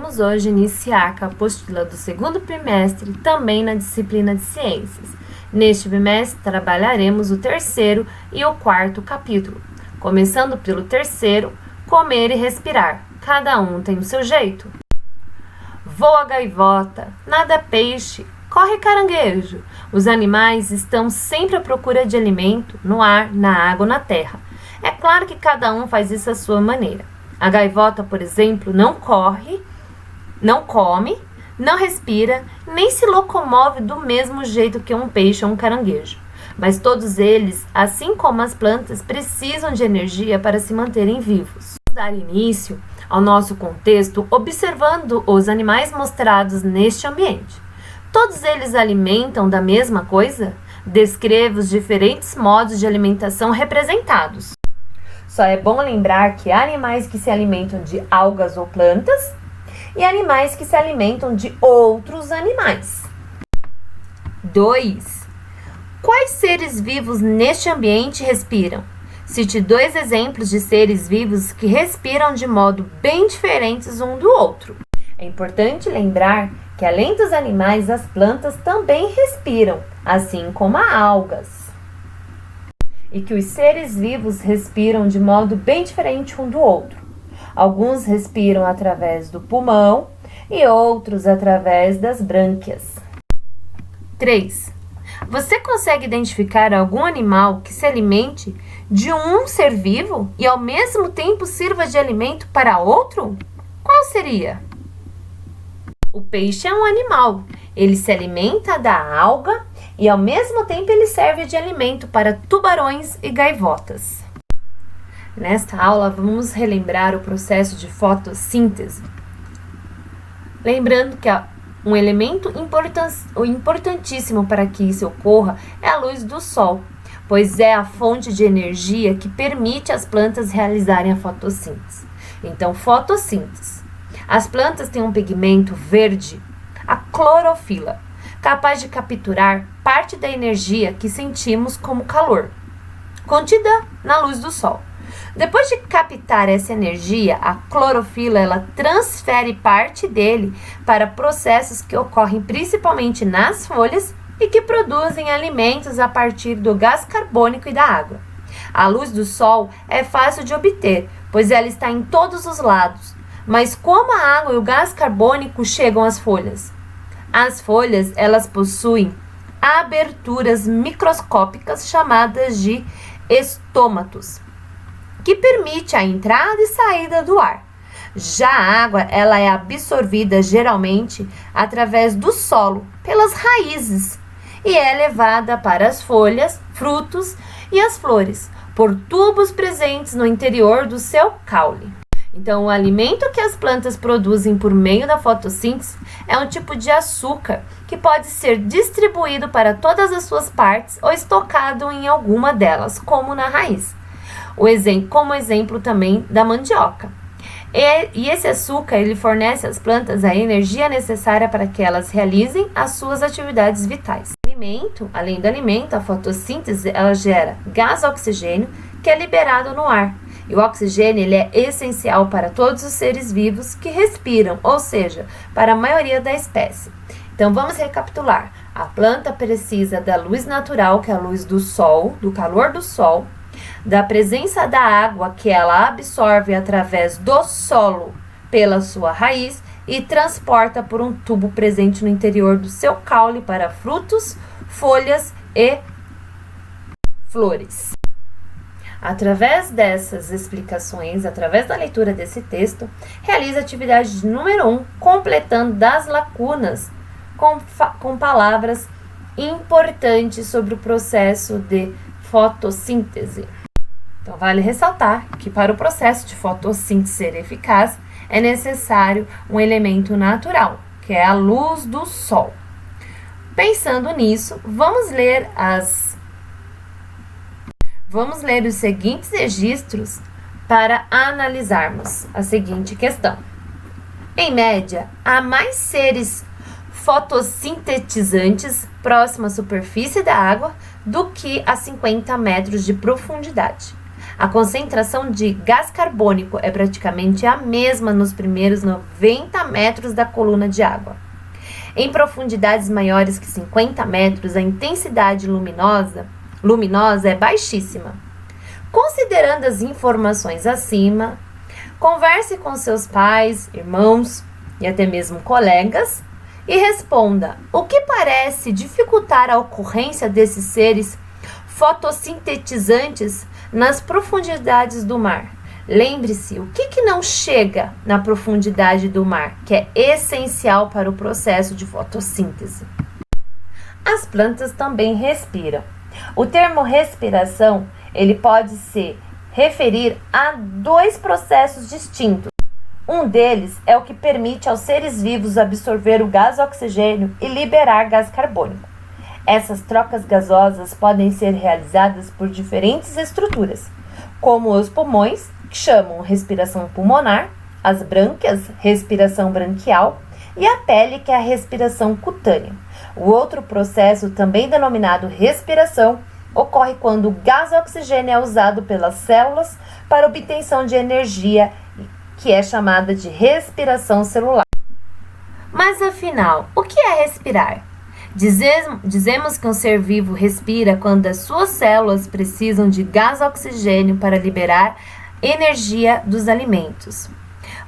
Vamos hoje iniciar com a apostila do segundo trimestre, também na disciplina de Ciências. Neste bimestre, trabalharemos o terceiro e o quarto capítulo. Começando pelo terceiro, comer e respirar. Cada um tem o seu jeito. Voa gaivota, nada peixe, corre caranguejo. Os animais estão sempre à procura de alimento no ar, na água ou na terra. É claro que cada um faz isso à sua maneira. A gaivota, por exemplo, não corre, não come, não respira, nem se locomove do mesmo jeito que um peixe ou um caranguejo. Mas todos eles, assim como as plantas, precisam de energia para se manterem vivos. Vamos dar início ao nosso contexto observando os animais mostrados neste ambiente. Todos eles alimentam da mesma coisa? Descreva os diferentes modos de alimentação representados. Só é bom lembrar que há animais que se alimentam de algas ou plantas e animais que se alimentam de outros animais. 2. Quais seres vivos neste ambiente respiram? Cite 2 exemplos de seres vivos que respiram de modo bem diferentes um do outro. É importante lembrar que além dos animais, as plantas também respiram, assim como as algas. E que os seres vivos respiram de modo bem diferente um do outro. Alguns respiram através do pulmão e outros através das brânquias. 3. Você consegue identificar algum animal que se alimente de um ser vivo e ao mesmo tempo sirva de alimento para outro? Qual seria? O peixe é um animal. Ele se alimenta da alga e ao mesmo tempo ele serve de alimento para tubarões e gaivotas. Nesta aula, vamos relembrar o processo de fotossíntese. Lembrando que um elemento importantíssimo para que isso ocorra é a luz do sol, pois é a fonte de energia que permite às plantas realizarem a fotossíntese. Então, fotossíntese. As plantas têm um pigmento verde, a clorofila, capaz de capturar parte da energia que sentimos como calor, contida na luz do sol. Depois de captar essa energia, a clorofila ela transfere parte dele para processos que ocorrem principalmente nas folhas e que produzem alimentos a partir do gás carbônico e da água. A luz do sol é fácil de obter, pois ela está em todos os lados. Mas como a água e o gás carbônico chegam às folhas? As folhas, elas possuem aberturas microscópicas chamadas de estômatos, que permite a entrada e saída do ar. Já a água, ela é absorvida geralmente através do solo, pelas raízes, e é levada para as folhas, frutos e as flores, por tubos presentes no interior do seu caule. Então, o alimento que as plantas produzem por meio da fotossíntese é um tipo de açúcar que pode ser distribuído para todas as suas partes ou estocado em alguma delas, como na raiz. Como exemplo também da mandioca. E esse açúcar ele fornece às plantas a energia necessária para que elas realizem as suas atividades vitais. Além do alimento, a fotossíntese ela gera gás oxigênio que é liberado no ar. E o oxigênio ele é essencial para todos os seres vivos que respiram, ou seja, para a maioria da espécie. Então vamos recapitular. A planta precisa da luz natural, que é a luz do sol, do calor do sol, da presença da água, que ela absorve através do solo pela sua raiz e transporta por um tubo presente no interior do seu caule para frutos, folhas e flores. Através dessas explicações, através da leitura desse texto, realiza a atividade número 1, completando das lacunas com palavras importantes sobre o processo de fotossíntese. Então, vale ressaltar que para o processo de fotossíntese ser eficaz, é necessário um elemento natural, que é a luz do sol. Pensando nisso, vamos ler os seguintes registros para analisarmos a seguinte questão. Em média, há mais seres fotossintetizantes próximo à superfície da água do que a 50 metros de profundidade. A concentração de gás carbônico é praticamente a mesma nos primeiros 90 metros da coluna de água. Em profundidades maiores que 50 metros, a intensidade luminosa é baixíssima. Considerando as informações acima, converse com seus pais, irmãos e até mesmo colegas e responda o que parece dificultar a ocorrência desses seres fotossintetizantes nas profundidades do mar. Lembre-se, o que não chega na profundidade do mar, que é essencial para o processo de fotossíntese. As plantas também respiram. O termo respiração, ele pode se referir a dois processos distintos. Um deles é o que permite aos seres vivos absorver o gás oxigênio e liberar gás carbônico. Essas trocas gasosas podem ser realizadas por diferentes estruturas, como os pulmões, que chamam respiração pulmonar, as brânquias, respiração branquial, e a pele, que é a respiração cutânea. O outro processo, também denominado respiração, ocorre quando o gás oxigênio é usado pelas células para obtenção de energia, que é chamada de respiração celular. Mas afinal, o que é respirar? Dizemos que um ser vivo respira quando as suas células precisam de gás oxigênio para liberar energia dos alimentos.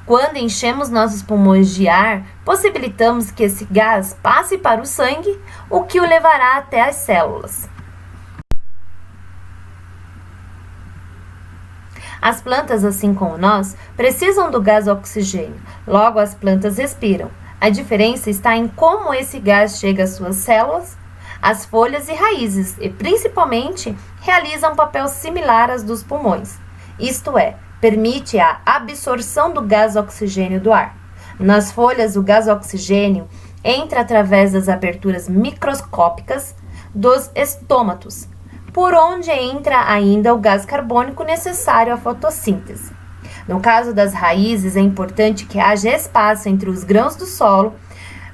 Quando enchemos nossos pulmões de ar, possibilitamos que esse gás passe para o sangue, o que o levará até as células. As plantas, assim como nós, precisam do gás oxigênio. Logo, as plantas respiram. A diferença está em como esse gás chega às suas células, às folhas e raízes, e principalmente realiza um papel similar às dos pulmões. Isto é, permite a absorção do gás oxigênio do ar. Nas folhas, o gás oxigênio entra através das aberturas microscópicas dos estômatos, por onde entra ainda o gás carbônico necessário à fotossíntese. No caso das raízes, é importante que haja espaço entre os grãos do solo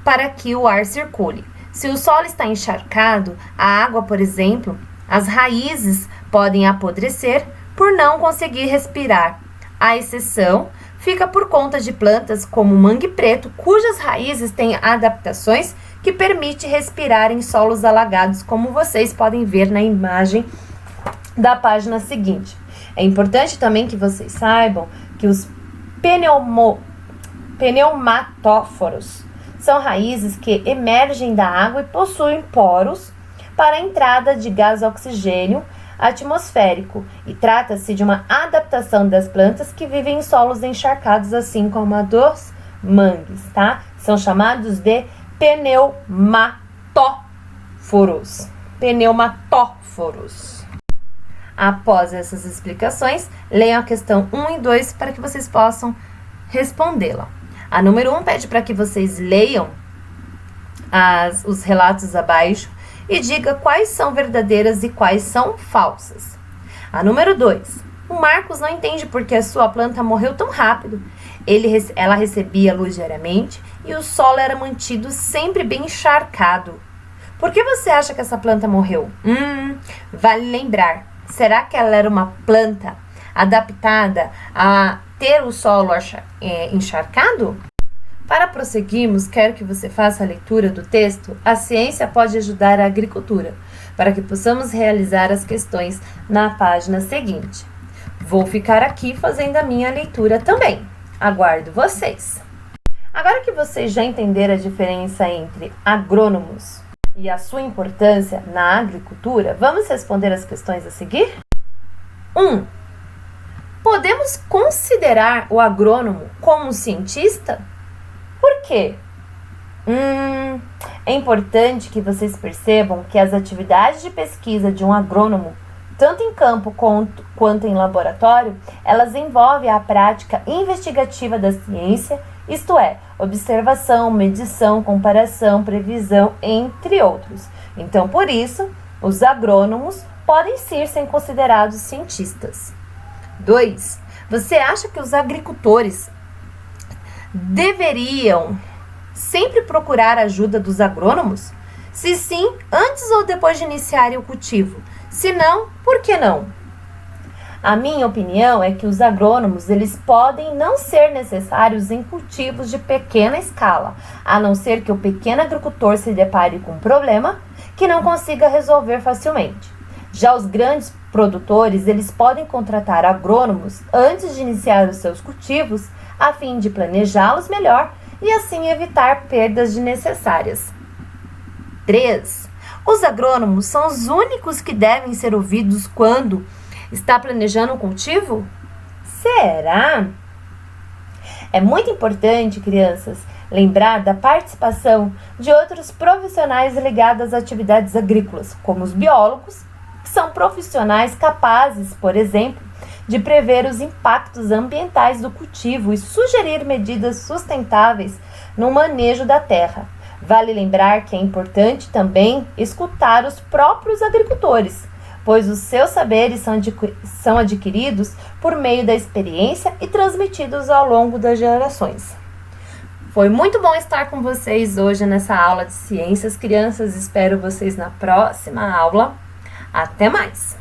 para que o ar circule. Se o solo está encharcado, a água, por exemplo, as raízes podem apodrecer por não conseguir respirar. A exceção fica por conta de plantas como o mangue preto, cujas raízes têm adaptações que permitem respirar em solos alagados, como vocês podem ver na imagem da página seguinte. É importante também que vocês saibam que os pneumatóforos são raízes que emergem da água e possuem poros para a entrada de gás oxigênio atmosférico, e trata-se de uma adaptação das plantas que vivem em solos encharcados, assim como a dos mangues, tá? São chamados de pneumatóforos. Pneumatóforos. Após essas explicações, leiam a questão 1 e 2 para que vocês possam respondê-la. A número 1 pede para que vocês leiam os relatos abaixo e diga quais são verdadeiras e quais são falsas. A número 2. O Marcos não entende porque a sua planta morreu tão rápido. Ela recebia luz diariamente e o solo era mantido sempre bem encharcado. Por que você acha que essa planta morreu? Vale lembrar. Será que ela era uma planta adaptada a ter o solo encharcado? Para prosseguirmos, quero que você faça a leitura do texto A Ciência Pode Ajudar a Agricultura, para que possamos realizar as questões na página seguinte. Vou ficar aqui fazendo a minha leitura também. Aguardo vocês! Agora que vocês já entenderam a diferença entre agrônomos e a sua importância na agricultura, vamos responder as questões a seguir? 1. Podemos considerar o agrônomo como um cientista? Por quê? É importante que vocês percebam que as atividades de pesquisa de um agrônomo, tanto em campo quanto em laboratório, elas envolvem a prática investigativa da ciência, isto é, observação, medição, comparação, previsão, entre outros. Então, por isso, os agrônomos podem ser considerados cientistas. 2. Você acha que os agricultores deveriam sempre procurar a ajuda dos agrônomos? Se sim, antes ou depois de iniciarem o cultivo? Se não, por que não? A minha opinião é que os agrônomos eles podem não ser necessários em cultivos de pequena escala, a não ser que o pequeno agricultor se depare com um problema que não consiga resolver facilmente. Já os grandes produtores eles podem contratar agrônomos antes de iniciar os seus cultivos, a fim de planejá-los melhor e assim evitar perdas desnecessárias. 3. Os agrônomos são os únicos que devem ser ouvidos quando está planejando um cultivo? Será? É muito importante, crianças, lembrar da participação de outros profissionais ligados às atividades agrícolas, como os biólogos, que são profissionais capazes, por exemplo, de prever os impactos ambientais do cultivo e sugerir medidas sustentáveis no manejo da terra. Vale lembrar que é importante também escutar os próprios agricultores, pois os seus saberes são adquiridos por meio da experiência e transmitidos ao longo das gerações. Foi muito bom estar com vocês hoje nessa aula de ciências, crianças. Espero vocês na próxima aula. Até mais!